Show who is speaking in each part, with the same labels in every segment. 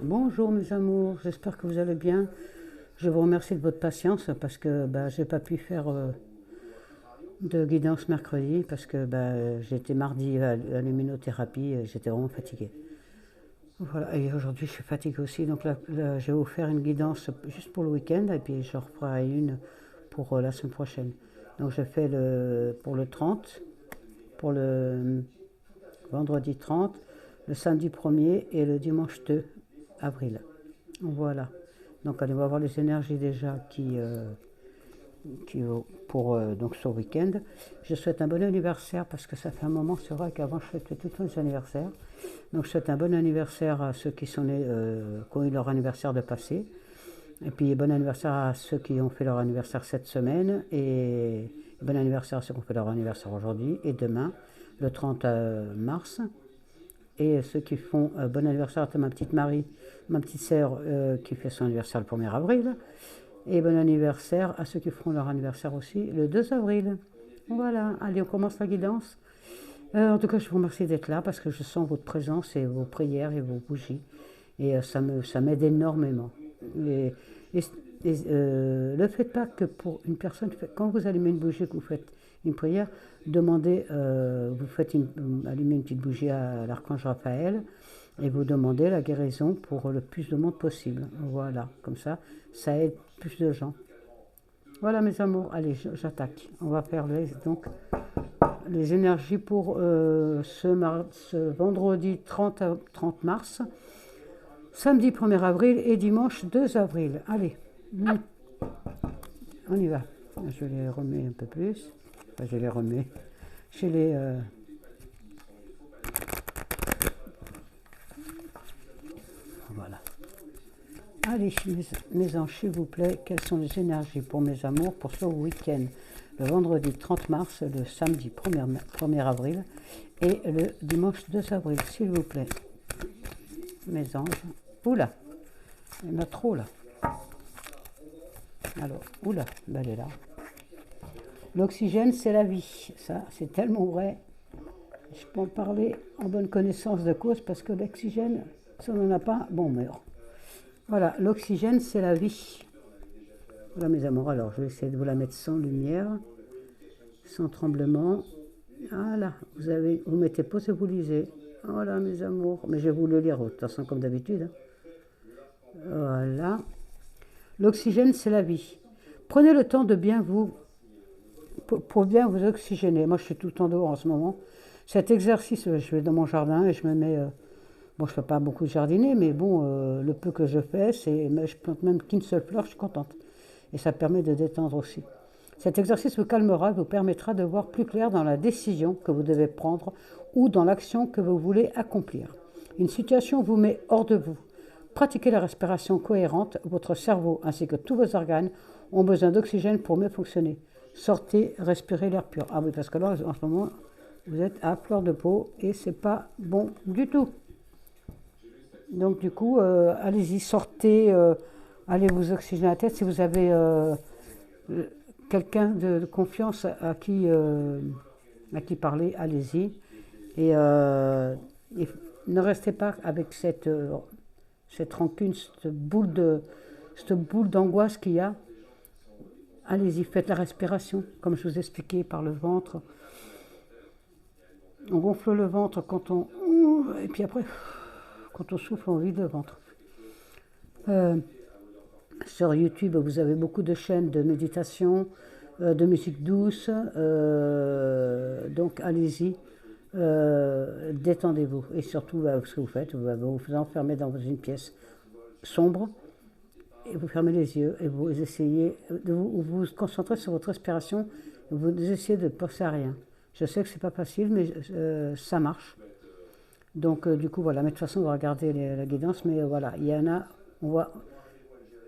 Speaker 1: Bonjour mes amours, j'espère que vous allez bien. Je vous remercie de votre patience parce que j'ai pas pu faire de guidance mercredi parce que j'étais mardi à l'immunothérapie et j'étais vraiment fatiguée. Voilà, et aujourd'hui je suis fatiguée aussi, donc là, je vais vous faire une guidance juste pour le week-end et puis je referai une pour la semaine prochaine. Donc je fais pour le 30, pour le vendredi 30, le samedi 1er et le dimanche 2 avril. Voilà. Donc allez, on va voir les énergies déjà qui pour donc ce week-end. Je souhaite un bon anniversaire parce que ça fait un moment, c'est vrai qu'avant je fêtais tous les anniversaires. Donc je souhaite un bon anniversaire à ceux qui sont nés, qui ont eu leur anniversaire de passé. Et puis bon anniversaire à ceux qui ont fait leur anniversaire cette semaine. Et bon anniversaire à ceux qui ont fait leur anniversaire aujourd'hui et demain, le 30 mars. Et ceux qui font bon anniversaire à ma petite Marie, ma petite sœur qui fait son anniversaire le 1er avril. Et bon anniversaire à ceux qui feront leur anniversaire aussi le 2 avril. Voilà, allez, on commence la guidance. En tout cas, je vous remercie d'être là parce que je sens votre présence et vos prières et vos bougies. Et ça m'aide énormément. Et, et, ne faites pas que pour une personne, quand vous allumez une bougie, que vous faites une prière, demandez, vous faites allumez une petite bougie à l'archange Raphaël et vous demandez la guérison pour le plus de monde possible. Voilà, comme ça aide plus de gens. Voilà mes amours, allez, j'attaque. On va faire donc les énergies pour ce vendredi 30 mars, samedi 1er avril et dimanche 2 avril. Allez, on y va. Je les remets un peu plus. Enfin, je les remets. Je les... voilà. Allez, mes anges, s'il vous plaît, quelles sont les énergies pour mes amours pour ce week-end? Le vendredi 30 mars, le samedi 1er avril et le dimanche 2 avril, s'il vous plaît. Mes anges. Oula, il y en a trop là. Alors, oula, elle est là. L'oxygène, c'est la vie. Ça, c'est tellement vrai. Je peux en parler en bonne connaissance de cause parce que l'oxygène, si on n'en a pas, bon, on meurt. Voilà, l'oxygène, c'est la vie. Voilà, mes amours. Alors, je vais essayer de vous la mettre sans lumière, sans tremblement. Voilà, vous mettez pause et vous lisez. Voilà, mes amours. Mais je vais vous le lire, de toute façon, comme d'habitude. Voilà. L'oxygène, c'est la vie. Prenez le temps de bien pour bien vous oxygéner. Moi, je suis tout le temps dehors en ce moment. Cet exercice, je vais dans mon jardin et je me mets... bon, je ne fais pas beaucoup de jardiner, mais bon, le peu que je fais, je plante même qu'une seule fleur, je suis contente. Et ça permet de détendre aussi. Cet exercice vous calmera et vous permettra de voir plus clair dans la décision que vous devez prendre ou dans l'action que vous voulez accomplir. Une situation vous met hors de vous. Pratiquez la respiration cohérente. Votre cerveau ainsi que tous vos organes ont besoin d'oxygène pour mieux fonctionner. Sortez, respirez l'air pur. Ah oui, parce que là, en ce moment, vous êtes à fleur de peau et c'est pas bon du tout. Donc du coup, allez-y, sortez, allez vous oxygéner la tête. Si vous avez quelqu'un de confiance à qui parler, allez-y. Et, ne restez pas avec cette rancune, cette boule d'angoisse qu'il y a. Allez-y, faites la respiration, comme je vous expliquais, par le ventre. On gonfle le ventre quand on... Et puis après, quand on souffle, on vide le ventre. Sur YouTube, vous avez beaucoup de chaînes de méditation, de musique douce. Donc allez-y, détendez-vous. Et surtout, ce que vous faites, vous enfermez dans une pièce sombre et vous fermez les yeux et vous essayez de vous concentrer sur votre respiration. Vous essayez de ne penser à rien. Je sais que c'est pas facile, mais ça marche. Donc du coup voilà, mais de toute façon on va regarder la guidance, mais voilà, il y en a,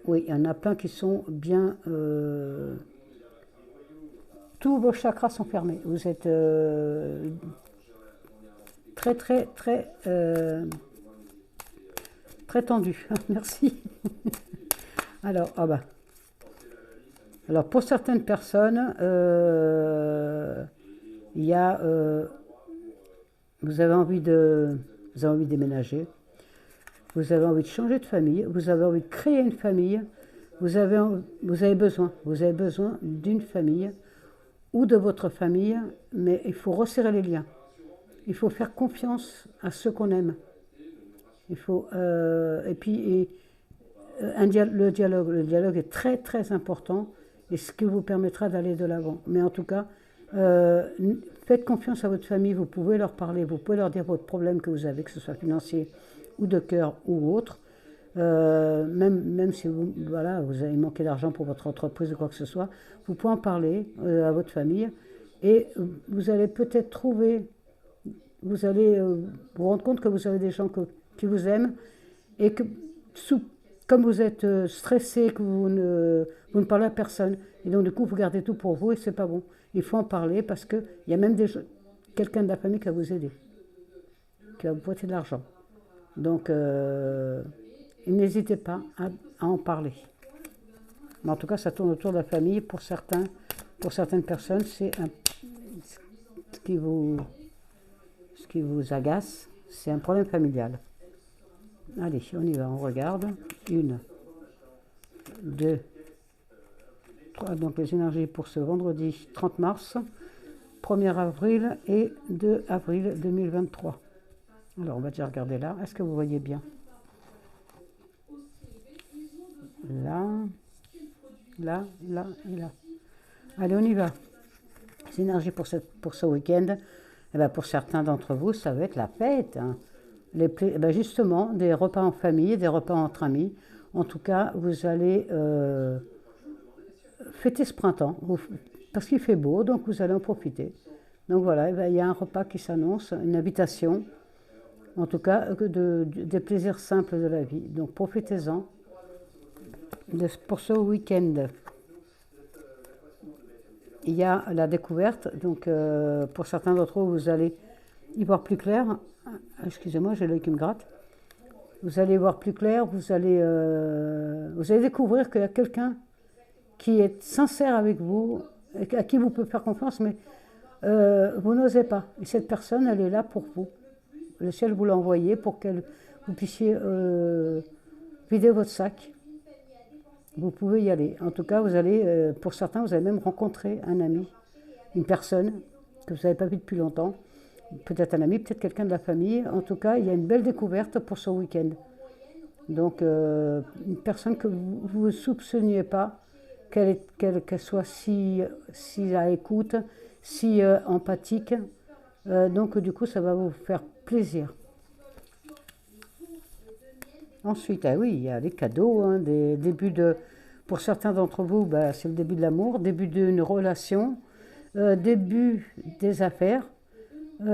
Speaker 1: oui, il y en a plein qui sont bien, tous vos chakras sont fermés. Vous êtes très très très très tendu. Merci. Alors, ah bah. Alors pour certaines personnes, il y a, vous avez envie de déménager. vous avez envie de changer de famille, vous avez envie de créer une famille, vous avez besoin d'une famille ou de votre famille, mais il faut resserrer les liens. Il faut faire confiance à ceux qu'on aime. Il faut, et puis, le dialogue est très très important et ce qui vous permettra d'aller de l'avant. Mais en tout cas, faites confiance à votre famille, vous pouvez leur parler, vous pouvez leur dire votre problème que vous avez, que ce soit financier ou de cœur ou autre. Même si vous avez manqué d'argent pour votre entreprise ou quoi que ce soit, vous pouvez en parler à votre famille et vous allez peut-être trouver, vous allez vous rendre compte que vous avez des gens qui vous aiment et que comme vous êtes stressé, que vous ne parlez à personne et donc du coup vous gardez tout pour vous et c'est pas bon. Il faut en parler parce qu'il y a même quelqu'un de la famille qui va vous aider, qui va vous prêter de l'argent. Donc n'hésitez pas à en parler. Mais en tout cas, ça tourne autour de la famille. Pour certaines personnes, c'est ce qui vous agace, c'est un problème familial. Allez, on y va, on regarde. 1, 2, 3. Donc les énergies pour ce vendredi 30 mars, 1er avril et 2 avril 2023. Alors, on va déjà regarder là. Est-ce que vous voyez bien? Là, là, là et là. Allez, on y va. Les énergies pour ce week-end, eh ben, pour certains d'entre vous, ça va être la fête. Hein. Justement, des repas en famille, des repas entre amis. En tout cas, vous allez fêter ce printemps, parce qu'il fait beau, donc vous allez en profiter. Donc voilà, eh ben, il y a un repas qui s'annonce, une invitation, en tout cas, des plaisirs simples de la vie. Donc profitez-en. Pour ce week-end, il y a la découverte. Donc, pour certains d'entre vous, vous allez y voir plus clair. Excusez-moi, j'ai l'œil qui me gratte. Vous allez y voir plus clair. Vous allez découvrir qu'il y a quelqu'un qui est sincère avec vous, à qui vous pouvez faire confiance, mais vous n'osez pas. Et cette personne, elle est là pour vous. Le ciel vous l'a envoyé pour que vous puissiez vider votre sac. Vous pouvez y aller. En tout cas, vous allez, pour certains, vous allez même rencontrer un ami, une personne que vous n'avez pas vue depuis longtemps. Peut-être un ami, peut-être quelqu'un de la famille. En tout cas, il y a une belle découverte pour ce week-end. Donc, une personne que vous ne soupçonniez pas, qu'elle soit si à écoute, si empathique. Donc, du coup, ça va vous faire plaisir. Ensuite, oui, il y a les cadeaux, hein, des débuts pour certains d'entre vous, c'est le début de l'amour, début d'une relation, début des affaires. Vous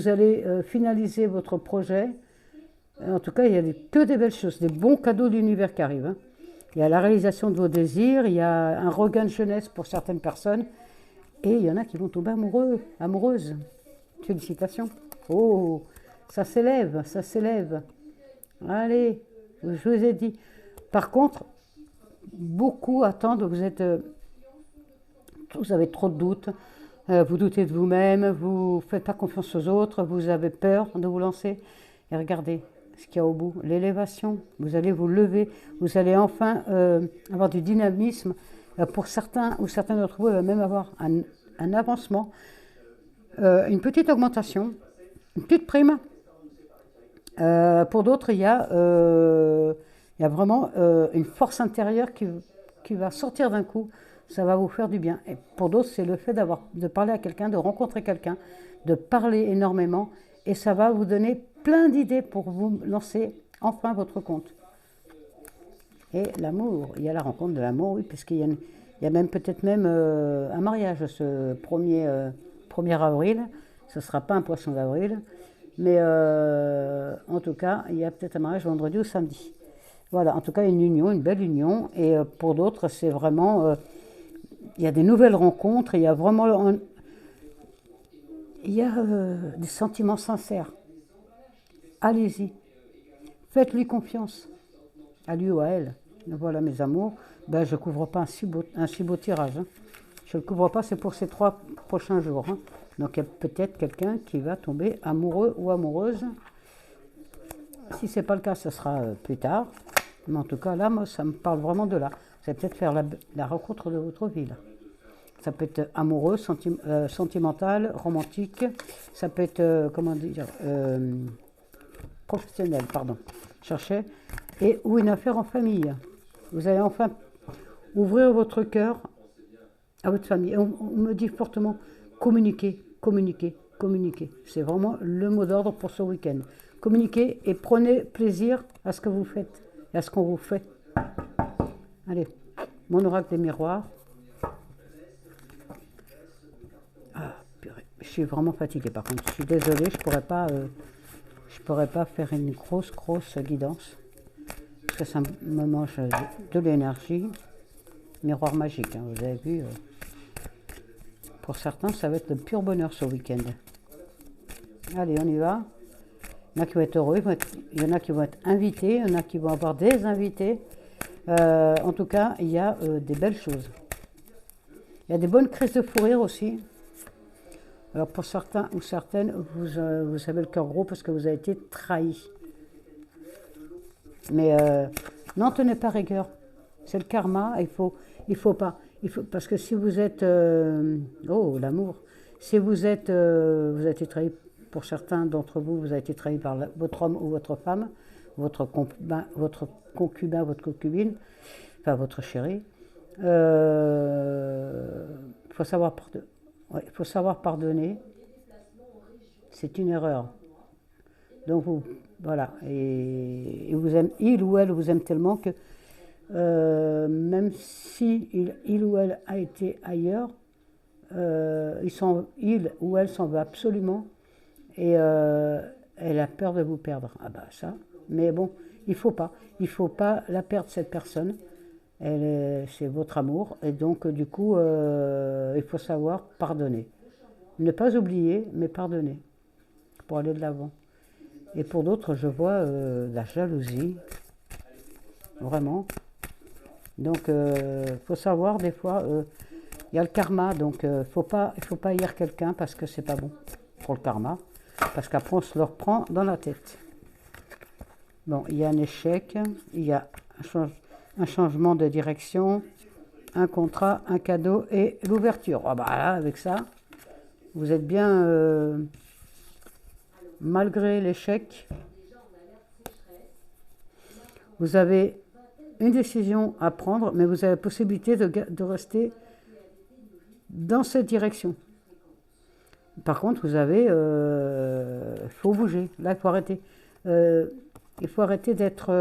Speaker 1: allez finaliser votre projet. En tout cas, il y a que des belles choses, des bons cadeaux de l'univers qui arrivent. Hein. Il y a la réalisation de vos désirs, il y a un regain de jeunesse pour certaines personnes, et il y en a qui vont tomber amoureux, amoureuses. Félicitations. Oh, ça s'élève, ça s'élève. Allez, je vous ai dit. Par contre, beaucoup attendent, vous avez trop de doutes, vous doutez de vous-même, vous ne faites pas confiance aux autres, vous avez peur de vous lancer. Et regardez ce qu'il y a au bout, l'élévation. Vous allez vous lever, vous allez enfin avoir du dynamisme. Pour certains ou certains d'entre vous, il va même avoir un avancement, une petite augmentation, une petite prime. Pour d'autres, il y a vraiment une force intérieure qui va sortir d'un coup. Ça va vous faire du bien. Et pour d'autres, c'est le fait de parler à quelqu'un, de rencontrer quelqu'un, de parler énormément. Et ça va vous donner plein d'idées pour vous lancer enfin votre compte. Et l'amour, il y a la rencontre de l'amour, oui, puisqu'il y a même peut-être même un mariage ce 1er avril. Ce ne sera pas un poisson d'avril. Mais en tout cas, il y a peut-être un mariage vendredi ou samedi. Voilà, en tout cas, une union, une belle union. Et pour d'autres, c'est vraiment... il y a des nouvelles rencontres, il y a vraiment... il y a des sentiments sincères. Allez-y. Faites-lui confiance. À lui ou à elle. Voilà, mes amours. Je ne couvre pas un si beau tirage. Hein. Je ne le couvre pas, c'est pour ces 3 prochains jours. Hein. Donc il y a peut-être quelqu'un qui va tomber amoureux ou amoureuse. Si ce n'est pas le cas, ce sera plus tard. Mais en tout cas, là, moi, ça me parle vraiment de là. Vous allez peut-être faire la rencontre de votre vie, là. Ça peut être amoureux, sentimental, romantique. Ça peut être, comment dire, professionnel, pardon. Cherchez. Et ou une affaire en famille. Vous allez enfin ouvrir votre cœur à votre famille. Et on me dit fortement communiquer, communiquer, communiquer. C'est vraiment le mot d'ordre pour ce week-end. Communiquez et prenez plaisir à ce que vous faites et à ce qu'on vous fait. Allez, mon oracle des miroirs. Ah, purée. Je suis vraiment fatiguée par contre. Je suis désolée, je pourrais pas faire une grosse guidance. Parce que ça me mange de l'énergie. Miroir magique, hein, vous avez vu. Pour certains, ça va être le pur bonheur ce week-end. Allez, on y va. Il y en a qui vont être heureux, il y en a qui vont être invités, il y en a qui vont avoir des invités. En tout cas, il y a des belles choses. Il y a des bonnes crises de fou rire aussi. Alors pour certains ou certaines, vous avez le cœur gros parce que vous avez été trahi. Mais n'en tenez pas rigueur. C'est le karma, il faut pas. Parce que si vous êtes... oh, l'amour. Si vous avez été trahi, pour certains d'entre vous, vous avez été trahi par votre homme ou votre femme, votre concubin, votre concubine, enfin votre chéri. Il faut savoir pardonner. C'est une erreur. Donc voilà. Et il ou elle vous aime tellement que même si il ou elle a été ailleurs, il ou elle s'en veut absolument et elle a peur de vous perdre. Ah bah ça. Mais bon, il faut pas la perdre cette personne. C'est votre amour et donc du coup, il faut savoir pardonner. Ne pas oublier, mais pardonner pour aller de l'avant. Et pour d'autres, je vois la jalousie, vraiment. Donc, faut savoir des fois, il y a le karma, donc il faut pas haïr quelqu'un parce que c'est pas bon pour le karma, parce qu'après on se le reprend dans la tête. Bon, il y a un échec, il y a un changement de direction, un contrat, un cadeau et l'ouverture. Ah bah là, avec ça, vous êtes bien, malgré l'échec, vous avez une décision à prendre, mais vous avez la possibilité de rester dans cette direction. Par contre, vous avez... il faut bouger. Là, il faut arrêter. Il faut arrêter d'être...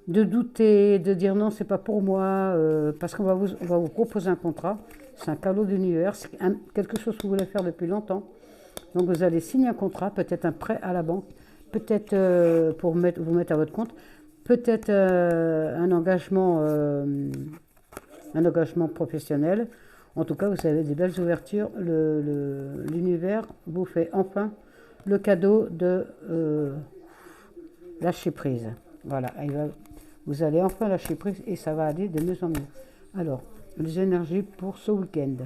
Speaker 1: de douter, de dire non, c'est pas pour moi, parce qu'on va vous proposer un contrat. C'est un cadeau de l'univers, c'est quelque chose que vous voulez faire depuis longtemps. Donc vous allez signer un contrat, peut-être un prêt à la banque, peut-être pour vous mettre à votre compte, peut-être un engagement professionnel. En tout cas, vous avez des belles ouvertures. L'univers vous fait enfin le cadeau de lâcher prise. Voilà, vous allez enfin lâcher prise et ça va aller de mieux en mieux. Alors, les énergies pour ce week-end.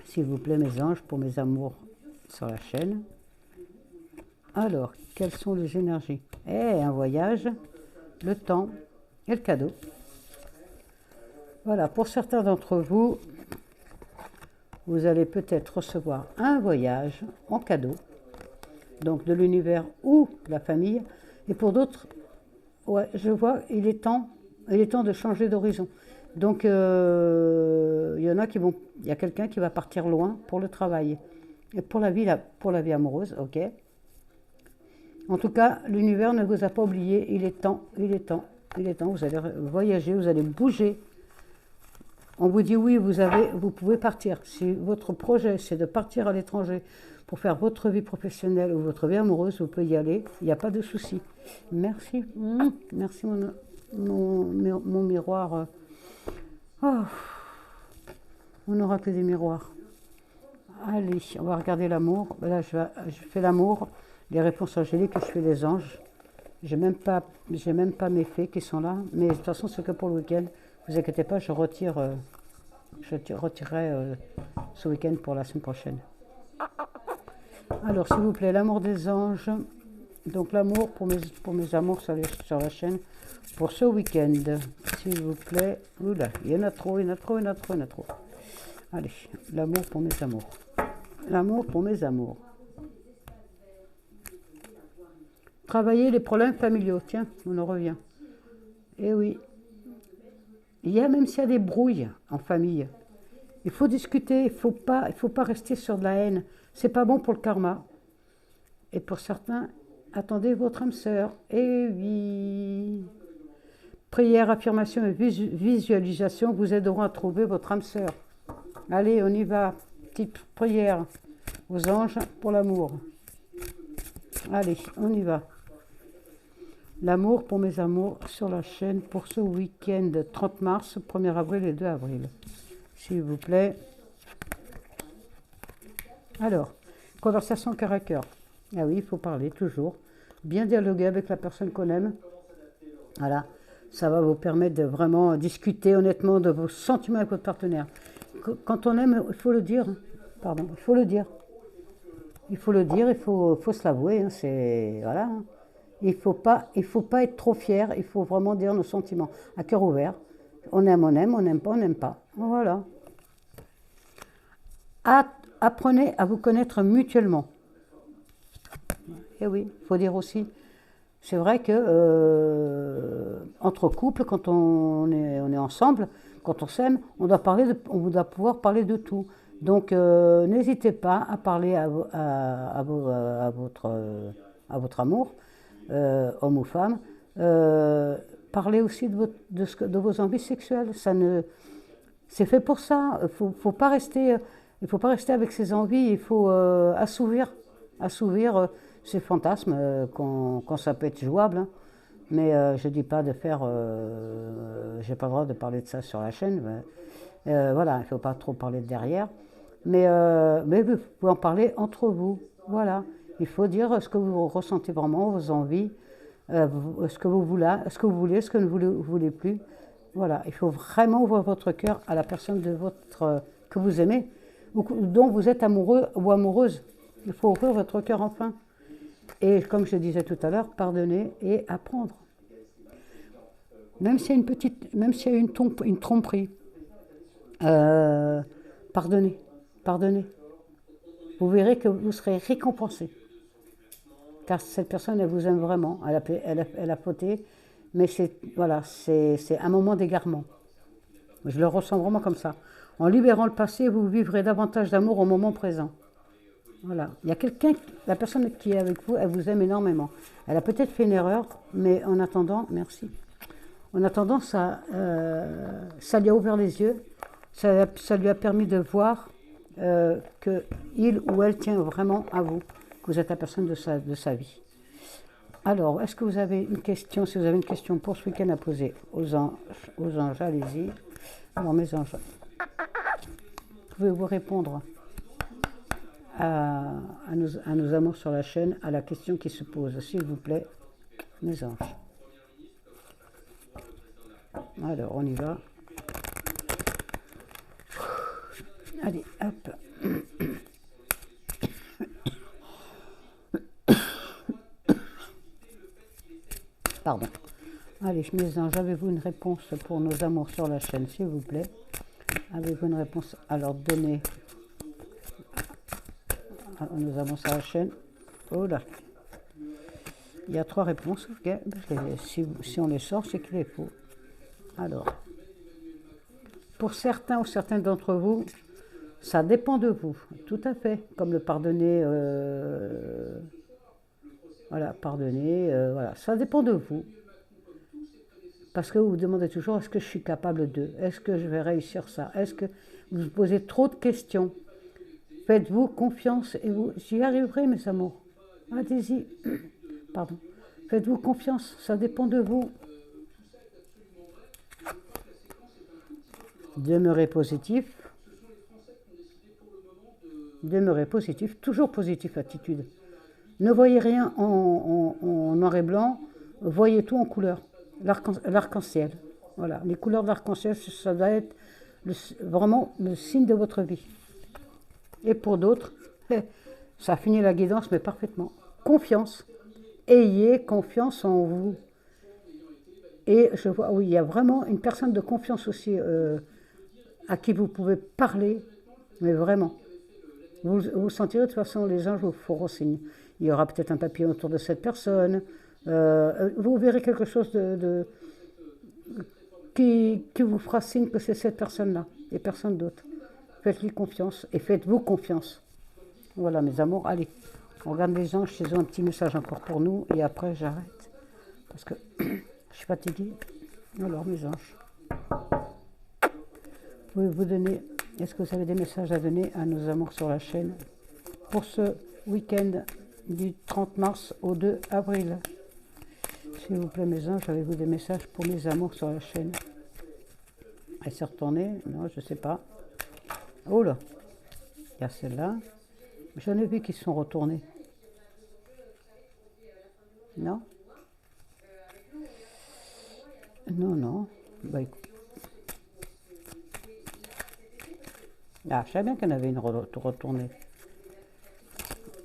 Speaker 1: S'il vous plaît, mes anges, pour mes amours sur la chaîne. Alors, quelles sont les énergies? Un voyage, le temps et le cadeau. Voilà, pour certains d'entre vous, vous allez peut-être recevoir un voyage en cadeau, donc de l'univers ou de la famille. Et pour d'autres, ouais, je vois, il est temps de changer d'horizon. Donc, il y a quelqu'un qui va partir loin pour le travail. Et pour la vie amoureuse, ok. En tout cas, l'univers ne vous a pas oublié. Il est temps. Vous allez voyager, vous allez bouger. On vous dit oui, vous pouvez partir. Si votre projet, c'est de partir à l'étranger pour faire votre vie professionnelle ou votre vie amoureuse, vous pouvez y aller. Il n'y a pas de souci. Merci. Merci mon miroir. Oh, on n'aura que des miroirs. Allez, on va regarder l'amour. Là, je fais l'amour, les réponses angéliques, et je fais les anges. J'ai même pas mes fées qui sont là. Mais de toute façon, c'est que pour le week-end. Ne vous inquiétez pas, je retirerai ce week-end pour la semaine prochaine. Alors, s'il vous plaît, l'amour des anges. Donc, l'amour pour mes amours sur la chaîne pour ce week-end. S'il vous plaît. Oula, il y en a trop, il y en a trop, il y en a trop, il y en a trop. Allez, l'amour pour mes amours. L'amour pour mes amours. Travailler les problèmes familiaux. Tiens, on en revient. Eh oui. Il y a, même s'il y a des brouilles en famille, il faut discuter, il faut pas rester sur de la haine. C'est pas bon pour le karma. Et pour certains, attendez votre âme sœur. Eh oui. Prière, affirmation et visualisation vous aideront à trouver votre âme sœur. Allez, on y va. Petite prière aux anges pour l'amour. Allez, on y va. L'amour pour mes amours sur la chaîne pour ce week-end 30 mars, 1er avril et 2 avril. S'il vous plaît. Alors, conversation cœur à cœur. Ah oui, il faut parler toujours. Bien dialoguer avec la personne qu'on aime. Voilà, ça va vous permettre de vraiment discuter honnêtement de vos sentiments avec votre partenaire. Quand on aime, il faut le dire. Pardon, il faut le dire. Il faut le dire, il faut se l'avouer. Hein, c'est voilà. Hein. Il faut pas être trop fier. Il faut vraiment dire nos sentiments à cœur ouvert. On aime, on n'aime pas, on n'aime pas. Voilà. Apprenez à vous connaître mutuellement. Et oui, il faut dire aussi. C'est vrai que entre couples, quand on est ensemble, quand on s'aime, on doit pouvoir parler de tout. Donc n'hésitez pas à parler à votre amour, homme ou femme. Parlez aussi de vos envies sexuelles. C'est fait pour ça. Il ne faut pas rester avec ses envies. Il faut assouvir ces fantasmes quand ça peut être jouable. Hein. Mais je ne dis pas de faire... j'ai pas le droit de parler de ça sur la chaîne. Mais, voilà, il ne faut pas trop parler de derrière. Mais vous pouvez en parler entre vous. Voilà. Il faut dire ce que vous ressentez vraiment, vos envies, ce que vous voulez, ce que vous ne voulez plus. Voilà. Il faut vraiment ouvrir votre cœur à la personne que vous aimez, ou dont vous êtes amoureux ou amoureuse. Il faut ouvrir votre cœur enfin. Et comme je disais tout à l'heure, pardonner et apprendre. Même s'il y a une tromperie, pardonnez. Vous verrez que vous serez récompensé. Car cette personne, elle vous aime vraiment. Elle a fauté, mais c'est un moment d'égarement. Je le ressens vraiment comme ça. En libérant le passé, vous vivrez davantage d'amour au moment présent. Voilà. Il y a la personne qui est avec vous, elle vous aime énormément. Elle a peut-être fait une erreur, mais en attendant, merci. En attendant, ça lui a ouvert les yeux, ça lui a permis de voir qu'il ou elle tient vraiment à vous, que vous êtes la personne de sa vie. Alors, est-ce que vous avez une question? Si vous avez une question pour ce week-end à poser aux anges, allez-y. Alors, mes anges, pouvez-vous répondre à nos amours sur la chaîne, à la question qui se pose, s'il vous plaît, mes anges. Alors, on y va. Allez, hop. Pardon. Allez, mes anges, avez-vous une réponse pour nos amours sur la chaîne, s'il vous plaît? Avez-vous une réponse? Alors, donnez. Nous avons sur la chaîne. Oh là. Il y a 3 réponses. Okay. Si on les sort, c'est qu'il est faux. Alors, pour certains ou certaines d'entre vous, ça dépend de vous. Tout à fait. Comme le pardonner. Voilà, pardonner. Voilà, ça dépend de vous. Parce que vous vous demandez toujours, est-ce que je suis capable de? Est-ce que je vais réussir ça? Est-ce que vous vous posez trop de questions? Faites-vous confiance et j'y arriverai, mes amours. Allez-y. Pardon. Faites-vous confiance, ça dépend de vous. Demeurez positif. Demeurez positif, toujours positif attitude. Ne voyez rien en noir et blanc, voyez tout en couleur. L'arc-en-ciel. Voilà, les couleurs de l'arc-en-ciel, ça doit être vraiment le signe de votre vie. Et pour d'autres, Ça finit la guidance, mais parfaitement. Confiance. Ayez confiance en vous. Et je vois, oui, il y a vraiment une personne de confiance aussi à qui vous pouvez parler, mais vraiment. Vous sentirez de toute façon, les anges vous feront signe. Il y aura peut-être un papillon autour de cette personne. Vous verrez quelque chose qui vous fera signe que c'est cette personne-là et personne d'autre. Faites-lui confiance et faites-vous confiance. Voilà mes amours, allez, on regarde les anges, ils ont un petit message encore pour nous et après j'arrête parce que je suis fatiguée. Alors mes anges, pouvez-vous donner, est-ce que vous avez des messages à donner à nos amours sur la chaîne pour ce week-end du 30 mars au 2 avril? S'il vous plaît mes anges, avez-vous des messages pour mes amours sur la chaîne? Elle s'est retournée? Non, je ne sais pas. Oh là, il y a celle-là. J'en ai vu qui se sont retournés. Non? Non, non. Bah, écoute. Ah, je savais bien qu'il y en avait une retournée.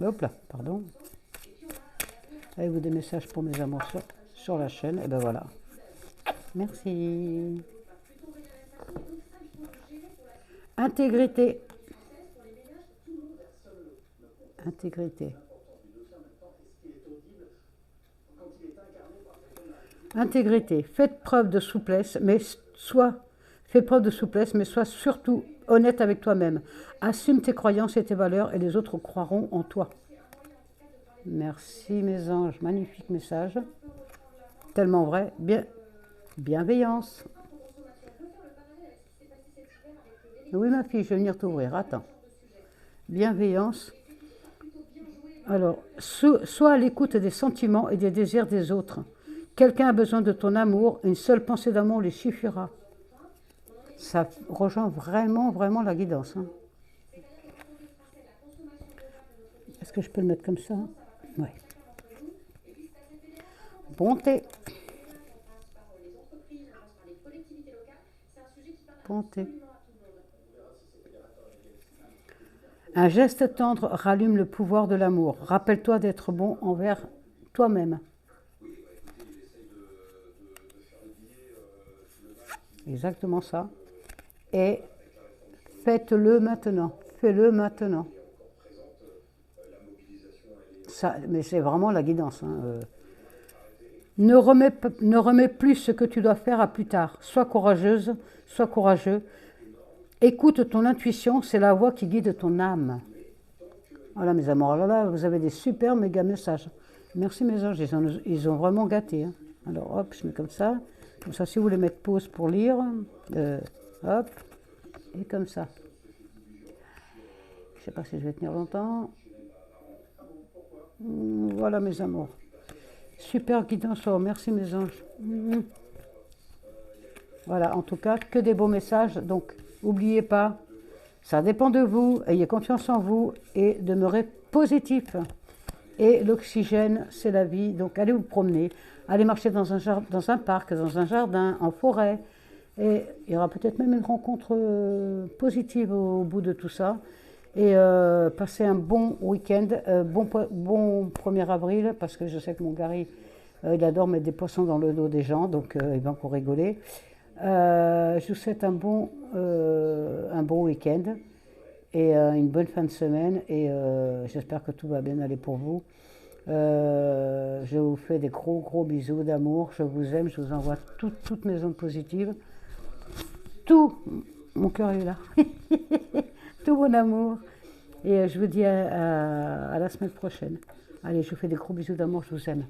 Speaker 1: Hop là, pardon. Avez-vous des messages pour mes amours sur la chaîne? Et ben voilà. Merci. Intégrité. Intégrité. Intégrité. Faites preuve de souplesse, mais fais preuve de souplesse, mais sois surtout honnête avec toi-même. Assume tes croyances et tes valeurs et les autres croiront en toi. Merci mes anges, magnifique message. Tellement vrai. Bienveillance. Oui ma fille, je vais venir t'ouvrir, attends. Bienveillance. Alors, sois à l'écoute des sentiments et des désirs des autres. Quelqu'un a besoin de ton amour, une seule pensée d'amour lui suffira. Ça rejoint vraiment, vraiment la guidance. Hein. Est-ce que je peux le mettre comme ça? Oui. Bonté. Bonté. Un geste tendre rallume le pouvoir de l'amour. Rappelle-toi d'être bon envers toi-même. Exactement ça. Et faites-le maintenant. Fais-le maintenant. Ça, mais c'est vraiment la guidance. Hein. Ne remets plus ce que tu dois faire à plus tard. Sois courageuse, sois courageux. Écoute ton intuition, c'est la voix qui guide ton âme. Voilà mes amours, alors là, vous avez des super méga messages. Merci mes anges, ils ont vraiment gâté. Hein. Alors hop, je mets comme ça. Comme ça, si vous voulez mettre pause pour lire, hop, et comme ça. Je ne sais pas si je vais tenir longtemps. Voilà mes amours. Super guidance, oh, merci mes anges. Voilà, en tout cas, que des beaux messages. Donc, n'oubliez pas, ça dépend de vous. Ayez confiance en vous et demeurez positif. Et l'oxygène, c'est la vie. Donc, allez vous promener. Allez marcher dans un parc, dans un jardin, en forêt. Et il y aura peut-être même une rencontre positive au bout de tout ça. Et passez un bon week-end, bon 1er avril, parce que je sais que mon Gary, il adore mettre des poissons dans le dos des gens, donc il va encore rigoler. Je vous souhaite un bon week-end et une bonne fin de semaine et j'espère que tout va bien aller pour vous. Je vous fais des gros bisous d'amour, je vous aime, je vous envoie toutes mes ondes positives. Tout, mon cœur est là, tout mon amour. Et je vous dis à la semaine prochaine. Allez, je vous fais des gros bisous d'amour, je vous aime.